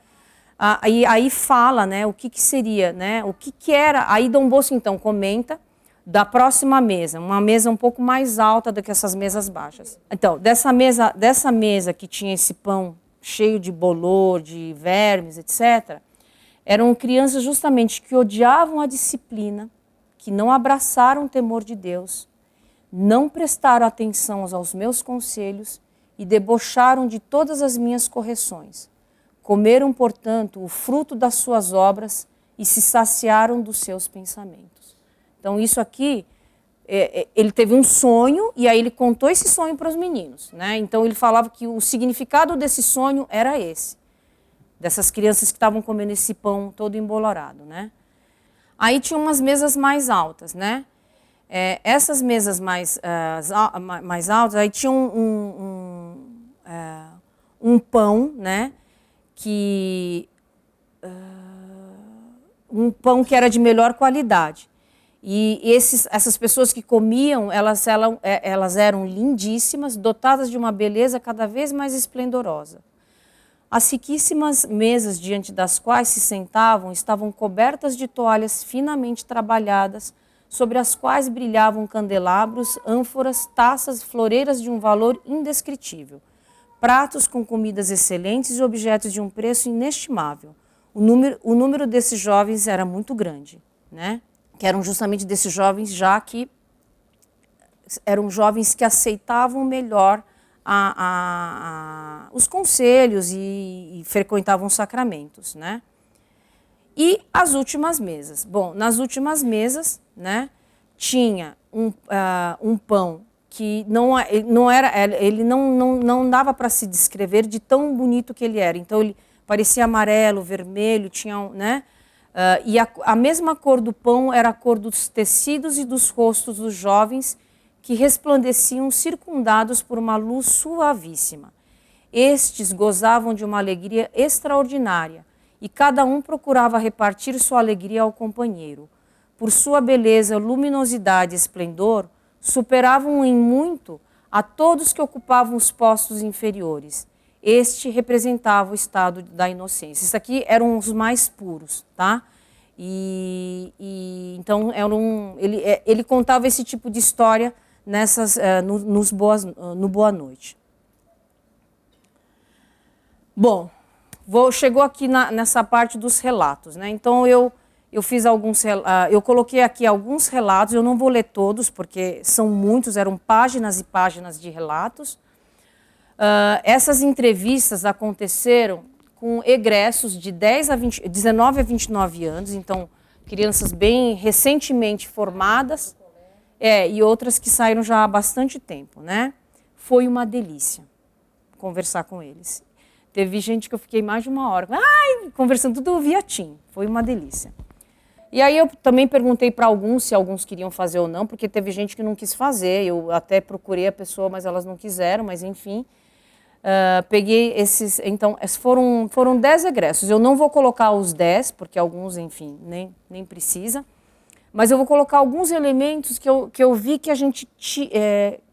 Aí fala, né? O que seria, né? O que era. Aí Dom Bosco então comenta da próxima mesa, uma mesa um pouco mais alta do que essas mesas baixas. Então, dessa mesa que tinha esse pão cheio de bolor, de vermes, etc., eram crianças justamente que odiavam a disciplina, que não abraçaram o temor de Deus, não prestaram atenção aos meus conselhos e debocharam de todas as minhas correções. Comeram, portanto, o fruto das suas obras e se saciaram dos seus pensamentos. Então, isso aqui, ele teve um sonho e aí ele contou esse sonho para os meninos, né? Então, ele falava que o significado desse sonho era esse, dessas crianças que estavam comendo esse pão todo embolorado, né? Aí tinha umas mesas mais altas, né? Essas mesas mais altas, aí tinha um pão, né? Um pão que era de melhor qualidade. E essas pessoas que comiam, elas eram lindíssimas, dotadas de uma beleza cada vez mais esplendorosa. As riquíssimas mesas diante das quais se sentavam estavam cobertas de toalhas finamente trabalhadas, sobre as quais brilhavam candelabros, ânforas, taças, floreiras de um valor indescritível, pratos com comidas excelentes e objetos de um preço inestimável. O número desses jovens era muito grande, né? Que eram justamente desses jovens, já que eram jovens que aceitavam melhor os conselhos e frequentavam os sacramentos, né? E as últimas mesas. Bom, nas últimas mesas, né, tinha um pão que ele não dava para se descrever de tão bonito que ele era. Então, ele parecia amarelo, vermelho, tinha, né? E a mesma cor do pão era a cor dos tecidos e dos rostos dos jovens que resplandeciam circundados por uma luz suavíssima. Estes gozavam de uma alegria extraordinária e cada um procurava repartir sua alegria ao companheiro. Por sua beleza, luminosidade e esplendor, superavam em muito a todos que ocupavam os postos inferiores. Este representava o estado da inocência. Isso aqui eram os mais puros, tá? Então ele contava esse tipo de história no Boa Noite. Bom, chegou aqui nessa parte dos relatos, né? Então eu fiz eu coloquei aqui alguns relatos. Eu não vou ler todos porque são muitos, eram páginas e páginas de relatos. Essas entrevistas aconteceram com egressos de 19 a 29 anos, então crianças bem recentemente formadas, e outras que saíram já há bastante tempo, né? Foi uma delícia conversar com eles. Teve gente que eu fiquei mais de uma hora, conversando tudo via Team, foi uma delícia. E aí eu também perguntei para alguns se alguns queriam fazer ou não, porque teve gente que não quis fazer, eu até procurei a pessoa, mas elas não quiseram, mas enfim... peguei esses, então foram 10 egressos. Eu não vou colocar os 10, porque alguns, enfim, nem precisa, mas eu vou colocar alguns elementos que eu vi que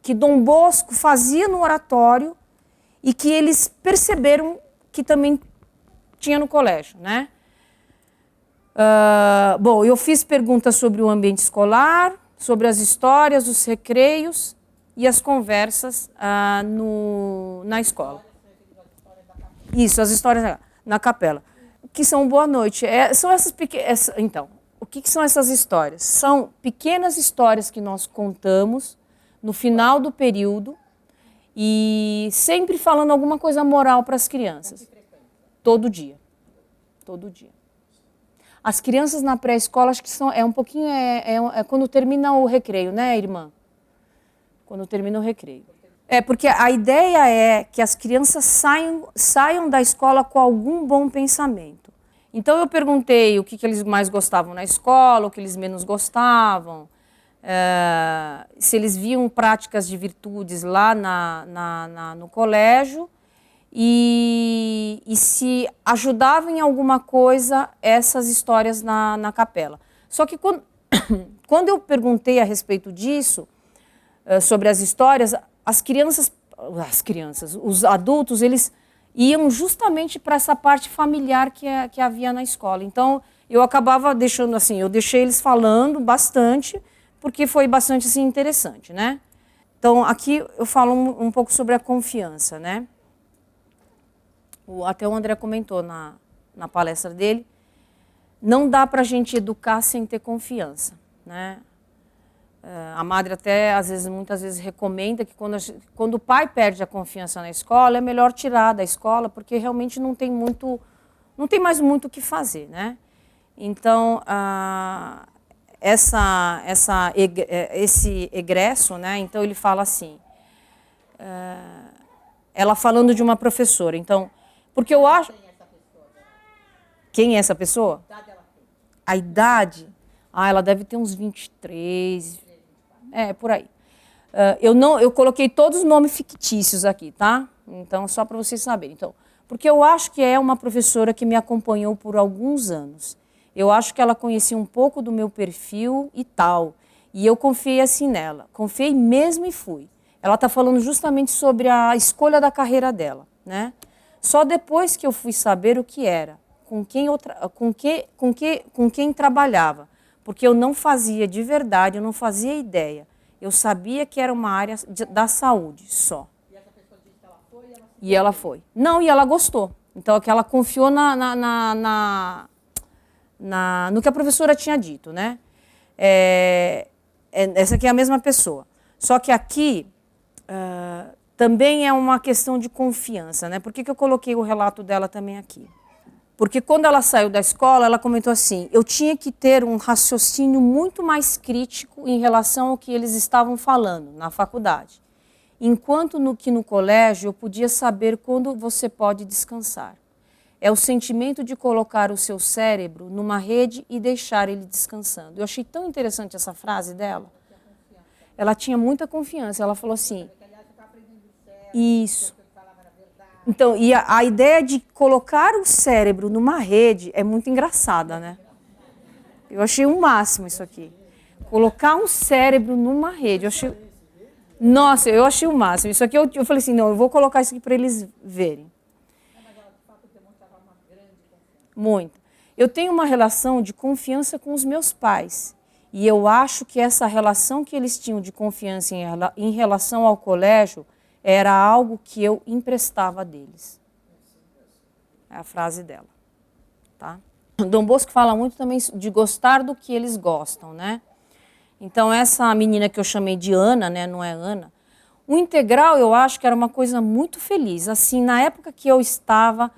que Dom Bosco fazia no oratório e que eles perceberam que também tinha no colégio, né? Bom, eu fiz perguntas sobre o ambiente escolar, sobre as histórias, os recreios e as conversas na escola. Isso, as histórias na capela. Que são Boa Noite. São essas pequenas. Então, o que são essas histórias? São pequenas histórias que nós contamos no final do período e sempre falando alguma coisa moral para as crianças. Todo dia. Todo dia. As crianças na pré-escola, acho que um pouquinho. Quando termina o recreio, né, irmã? Quando termina o recreio. Porque a ideia é que as crianças saiam da escola com algum bom pensamento. Então eu perguntei o que eles mais gostavam na escola, o que eles menos gostavam, se eles viam práticas de virtudes lá no colégio e se ajudavam em alguma coisa essas histórias na capela. Só que quando eu perguntei a respeito disso, sobre as histórias, os adultos, eles iam justamente para essa parte familiar que havia na escola. Então, eu acabava deixando assim, eu deixei eles falando bastante, porque foi bastante assim, interessante, né? Então, aqui eu falo um pouco sobre a confiança, né? Até o André comentou na palestra dele, não dá para a gente educar sem ter confiança, né? A madre até, muitas vezes, recomenda que quando o pai perde a confiança na escola, é melhor tirar da escola, porque realmente não tem mais muito o que fazer, né? Então, esse egresso, né? Então ele fala assim, ela falando de uma professora. Então, porque eu acho... Quem é essa pessoa? A idade? Ela deve ter uns 23, por aí. Eu coloquei todos os nomes fictícios aqui, tá? Então, só para vocês saberem. Então, porque eu acho que é uma professora que me acompanhou por alguns anos. Eu acho que ela conhecia um pouco do meu perfil e tal. E eu confiei assim nela. Confiei mesmo e fui. Ela está falando justamente sobre a escolha da carreira dela, né? Só depois que eu fui saber o que era, com quem trabalhava. Porque eu não fazia de verdade, eu não fazia ideia. Eu sabia que era uma área da saúde só. E essa pessoa disse que ela foi? E ela foi. Não, e ela gostou. Então, é que ela confiou no que a professora tinha dito, né? Essa aqui é a mesma pessoa. Só que aqui também é uma questão de confiança, né? Por que eu coloquei o relato dela também aqui? Porque quando ela saiu da escola, ela comentou assim, eu tinha que ter um raciocínio muito mais crítico em relação ao que eles estavam falando na faculdade. Enquanto no colégio eu podia saber quando você pode descansar. É o sentimento de colocar o seu cérebro numa rede e deixar ele descansando. Eu achei tão interessante essa frase dela. Ela tinha muita confiança. Ela falou assim, isso. Então, e a ideia de colocar o cérebro numa rede é muito engraçada, né? Eu achei o máximo isso aqui. Colocar um cérebro numa rede. Nossa, eu achei o máximo. Isso aqui eu falei assim, não, eu vou colocar isso aqui para eles verem. Muito. Eu tenho uma relação de confiança com os meus pais. E eu acho que essa relação que eles tinham de confiança em relação ao colégio era algo que eu emprestava deles. É a frase dela. Tá? Dom Bosco fala muito também de gostar do que eles gostam, né? Então, essa menina que eu chamei de Ana, né, não é Ana, o integral eu acho que era uma coisa muito feliz. Assim, na época que eu estava,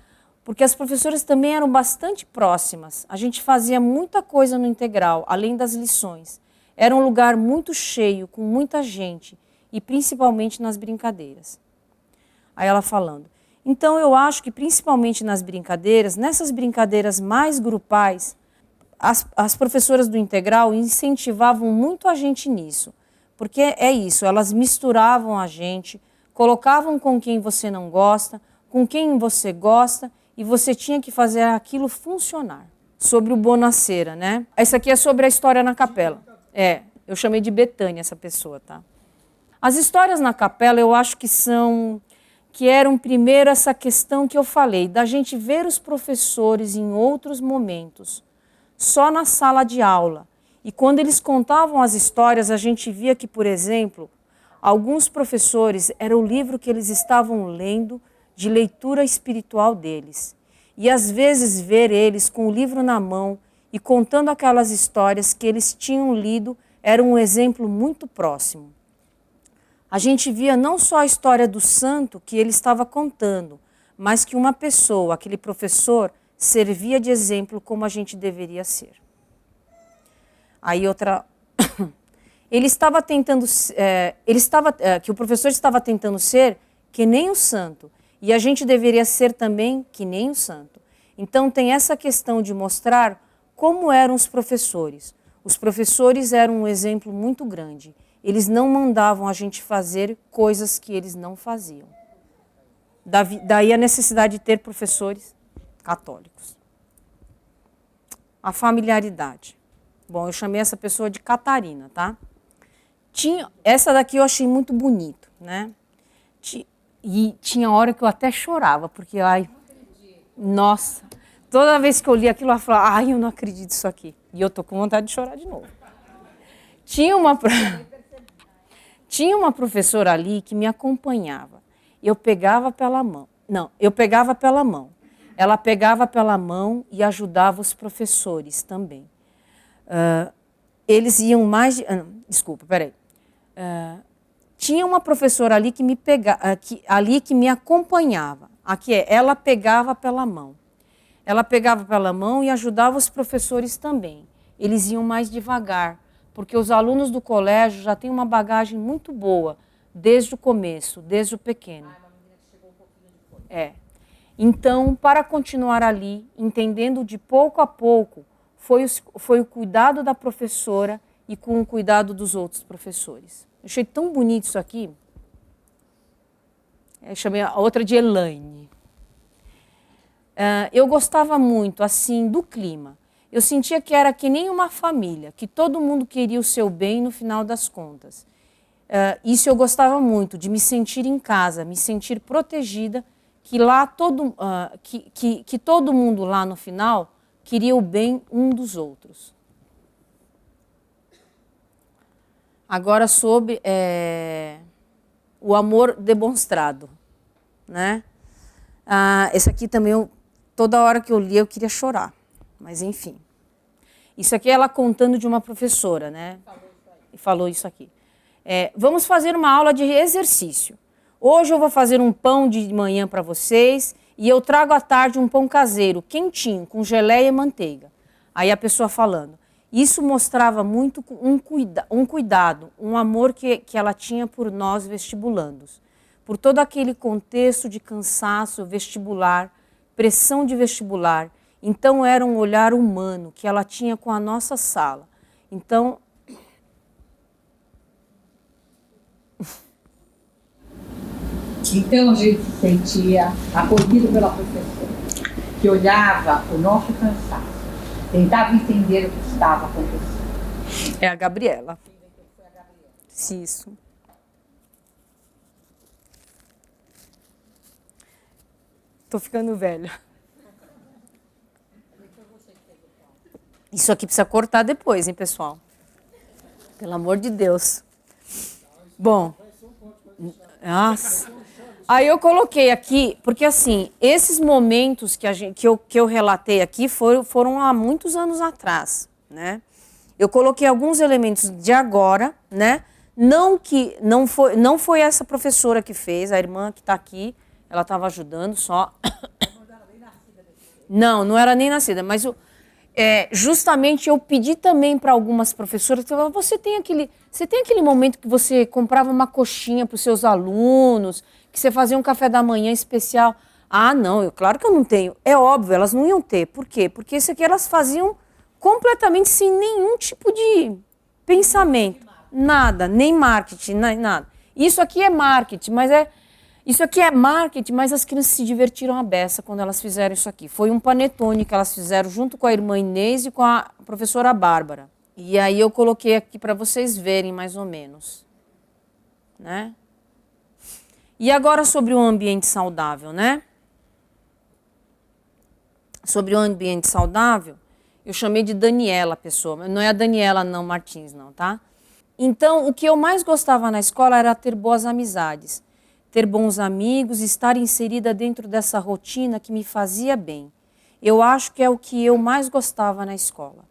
porque as professoras também eram bastante próximas. A gente fazia muita coisa no integral, além das lições. Era um lugar muito cheio, com muita gente, e principalmente nas brincadeiras. Aí ela falando, então eu acho que principalmente nas brincadeiras, nessas brincadeiras mais grupais, as professoras do integral incentivavam muito a gente nisso, porque é isso, elas misturavam a gente, colocavam com quem você não gosta, com quem você gosta, e você tinha que fazer aquilo funcionar. Sobre o Bonacera, né? Essa aqui é sobre a história na capela. Eu chamei de Betânia essa pessoa, tá? As histórias na capela eu acho que eram primeiro essa questão que eu falei, da gente ver os professores em outros momentos, só na sala de aula. E quando eles contavam as histórias, a gente via que, por exemplo, alguns professores era o livro que eles estavam lendo de leitura espiritual deles. E às vezes ver eles com o livro na mão e contando aquelas histórias que eles tinham lido era um exemplo muito próximo. A gente via não só a história do santo que ele estava contando, mas que uma pessoa, aquele professor, servia de exemplo como a gente deveria ser. Aí outra... que o professor estava tentando ser que nem o santo, e a gente deveria ser também que nem o santo. Então tem essa questão de mostrar como eram os professores. Os professores eram um exemplo muito grande. Eles não mandavam a gente fazer coisas que eles não faziam. Daí a necessidade de ter professores católicos. A familiaridade. Bom, eu chamei essa pessoa de Catarina, tá? Essa daqui eu achei muito bonito, né? E tinha hora que eu até chorava, porque, nossa, toda vez que eu li aquilo, eu falava, eu não acredito nisso aqui. E eu tô com vontade de chorar de novo. Tinha uma professora ali que me acompanhava. Eu pegava pela mão. Não, eu pegava pela mão. Ela pegava pela mão e ajudava os professores também. eles iam mais... desculpa, peraí. Tinha uma professora ali que me acompanhava. Aqui ela pegava pela mão. Ela pegava pela mão e ajudava os professores também. Eles iam mais devagar, porque os alunos do colégio já têm uma bagagem muito boa, desde o começo, desde o pequeno. Então, para continuar ali, entendendo de pouco a pouco, foi o cuidado da professora e com o cuidado dos outros professores. Eu achei tão bonito isso aqui. Eu chamei a outra de Elaine. Eu gostava muito, assim, do clima. Eu sentia que era que nem uma família, que todo mundo queria o seu bem no final das contas. Isso eu gostava muito, de me sentir em casa, me sentir protegida, que lá que todo mundo lá no final queria o bem um dos outros. Agora sobre o amor demonstrado, né? Esse aqui também, toda hora que eu lia eu queria chorar, mas enfim. Isso aqui é ela contando de uma professora, né? E falou isso aqui. Vamos fazer uma aula de exercício. Hoje eu vou fazer um pão de manhã para vocês e eu trago à tarde um pão caseiro, quentinho, com geleia e manteiga. Aí a pessoa falando. Isso mostrava muito um cuidado, um amor que ela tinha por nós vestibulandos. Por todo aquele contexto de cansaço vestibular, pressão de vestibular. Então era um olhar humano que ela tinha com a nossa sala. Então... Então a gente se sentia acolhido pela professora, que olhava o nosso cansaço, tentava entender o que estava acontecendo. É a Gabriela. Foi a Gabriela. Isso. Tô ficando velha. Isso aqui precisa cortar depois, hein, pessoal? Pelo amor de Deus. Bom. Nossa. Aí eu coloquei aqui, porque assim, esses momentos que eu relatei aqui foram há muitos anos atrás, né? Eu coloquei alguns elementos de agora, né? Não foi essa professora que fez, a irmã que está aqui, ela estava ajudando só. Não era nem nascida, mas justamente eu pedi também para algumas professoras, você tem aquele momento que você comprava uma coxinha para os seus alunos, que você fazia um café da manhã especial. Ah, não, claro que eu não tenho. É óbvio, elas não iam ter. Por quê? Porque isso aqui elas faziam completamente sem nenhum tipo de pensamento. Nada, nem marketing, nada. Isso aqui é marketing, mas as crianças se divertiram à beça quando elas fizeram isso aqui. Foi um panetone que elas fizeram junto com a irmã Inês e com a professora Bárbara. E aí eu coloquei aqui para vocês verem mais ou menos, né? E agora sobre o ambiente saudável, né? Sobre o ambiente saudável, eu chamei de Daniela a pessoa. Não é a Daniela não Martins, não, tá? Então, o que eu mais gostava na escola era ter boas amizades, ter bons amigos, estar inserida dentro dessa rotina que me fazia bem. Eu acho que é o que eu mais gostava na escola.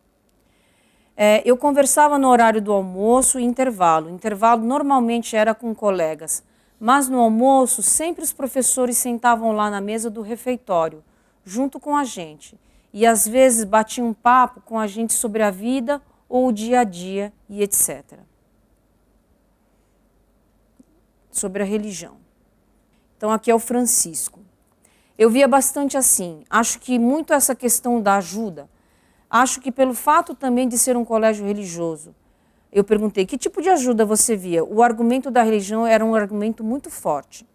Eu conversava no horário do almoço e intervalo. Intervalo normalmente era com colegas. Mas no almoço, sempre os professores sentavam lá na mesa do refeitório, junto com a gente. E às vezes batiam um papo com a gente sobre a vida ou o dia a dia e etc. Sobre a religião. Então aqui é o Francisco. Eu via bastante assim, acho que muito essa questão da ajuda. Acho que pelo fato também de ser um colégio religioso, eu perguntei, que tipo de ajuda você via? O argumento da religião era um argumento muito forte.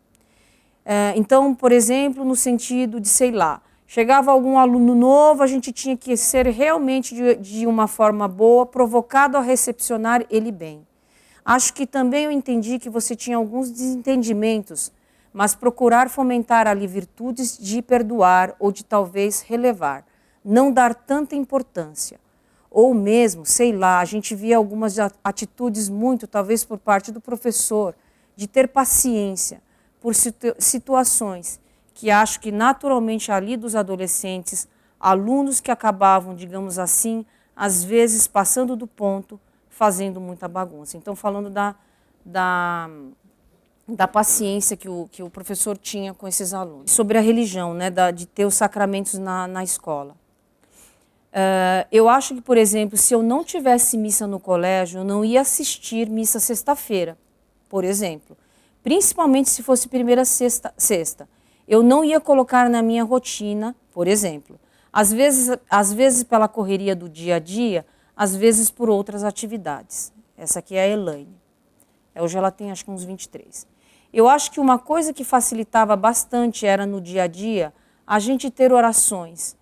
Então, por exemplo, no sentido de, sei lá, chegava algum aluno novo, a gente tinha que ser realmente de uma forma boa, provocado a recepcionar ele bem. Acho que também eu entendi que você tinha alguns desentendimentos, mas procurar fomentar ali virtudes de perdoar ou de talvez relevar, não dar tanta importância. Ou mesmo, sei lá, a gente via algumas atitudes muito, talvez por parte do professor, de ter paciência por situações que acho que naturalmente ali dos adolescentes, alunos que acabavam, digamos assim, às vezes passando do ponto, fazendo muita bagunça. Então, falando da paciência que o professor tinha com esses alunos. Sobre a religião, né, de ter os sacramentos na escola. Eu acho que, por exemplo, se eu não tivesse missa no colégio, eu não ia assistir missa sexta-feira, por exemplo. Principalmente se fosse primeira sexta. Eu não ia colocar na minha rotina, por exemplo. Às vezes pela correria do dia a dia, às vezes por outras atividades. Essa aqui é a Elaine. Hoje ela tem acho que uns 23. Eu acho que uma coisa que facilitava bastante era no dia a dia a gente ter orações.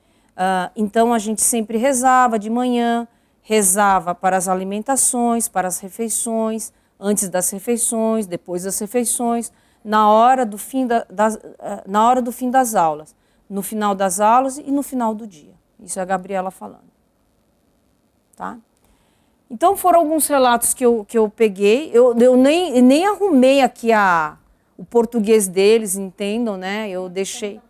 Então a gente sempre rezava de manhã, rezava para as alimentações, para as refeições, antes das refeições, depois das refeições, na hora do fim das aulas, no final das aulas e no final do dia. Isso é a Gabriela falando. Tá? Então foram alguns relatos que eu peguei. Eu nem arrumei aqui o português deles, entendam, né? Eu deixei.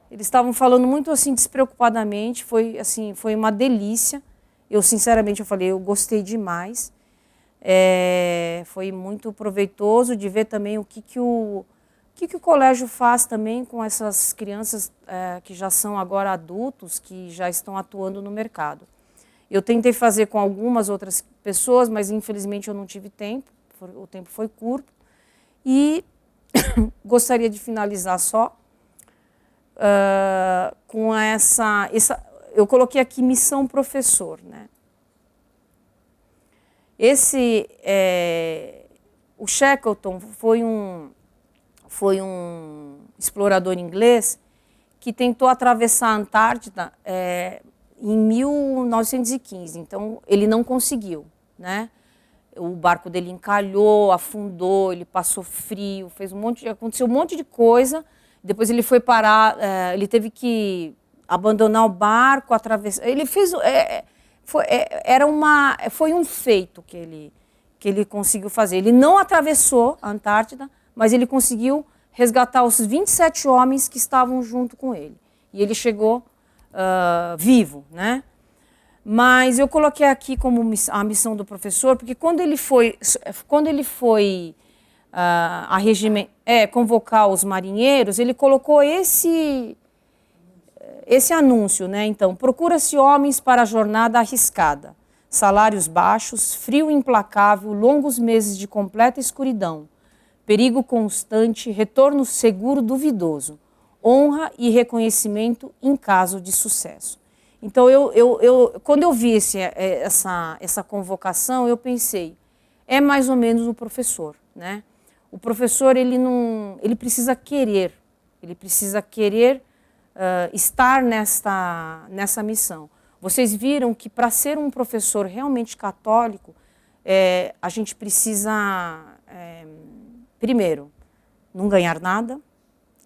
Eles estavam falando muito assim despreocupadamente. Foi assim, foi uma delícia. Eu sinceramente eu gostei demais. Foi muito proveitoso de ver também o que o colégio faz também com essas crianças que já são agora adultos, que já estão atuando no mercado. Eu tentei fazer com algumas outras pessoas, mas infelizmente eu não tive tempo, o tempo foi curto. E gostaria de finalizar só com essa... Eu coloquei aqui missão professor, né? O Shackleton foi um explorador inglês que tentou atravessar a Antártida em 1915, então ele não conseguiu, né? O barco dele encalhou, afundou, ele passou frio, aconteceu um monte de coisa. Depois ele foi parar, ele teve que abandonar o barco, atravessar. Ele fez, foi um feito que ele conseguiu fazer. Ele não atravessou a Antártida, mas ele conseguiu resgatar os 27 homens que estavam junto com ele. E ele chegou vivo, né? Mas eu coloquei aqui como a missão do professor, porque quando ele foi convocar os marinheiros, ele colocou esse anúncio, né? Então, procura-se homens para a jornada arriscada, salários baixos, frio implacável, longos meses de completa escuridão, perigo constante, retorno seguro duvidoso, honra e reconhecimento em caso de sucesso. Então, quando eu vi essa convocação, eu pensei, é mais ou menos o professor, né? O professor, ele precisa querer estar nessa missão. Vocês viram que para ser um professor realmente católico, a gente precisa, primeiro, não ganhar nada,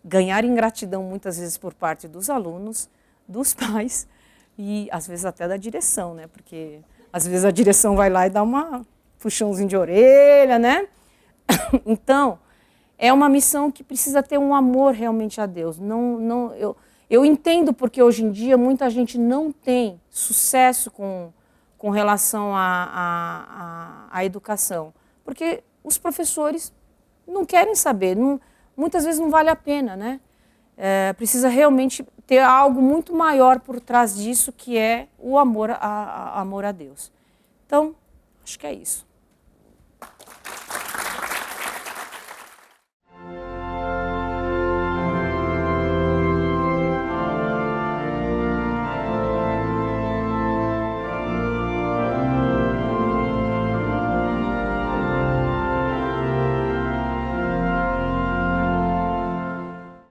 ganhar ingratidão muitas vezes por parte dos alunos, dos pais e às vezes até da direção, né? Porque às vezes a direção vai lá e dá uma puxãozinho de orelha, né? Então, é uma missão que precisa ter um amor realmente a Deus. Eu entendo porque hoje em dia muita gente não tem sucesso com relação à educação. Porque os professores não querem saber, muitas vezes não vale a pena, né? Precisa realmente ter algo muito maior por trás disso, que é o amor a Deus. Então, acho que é isso.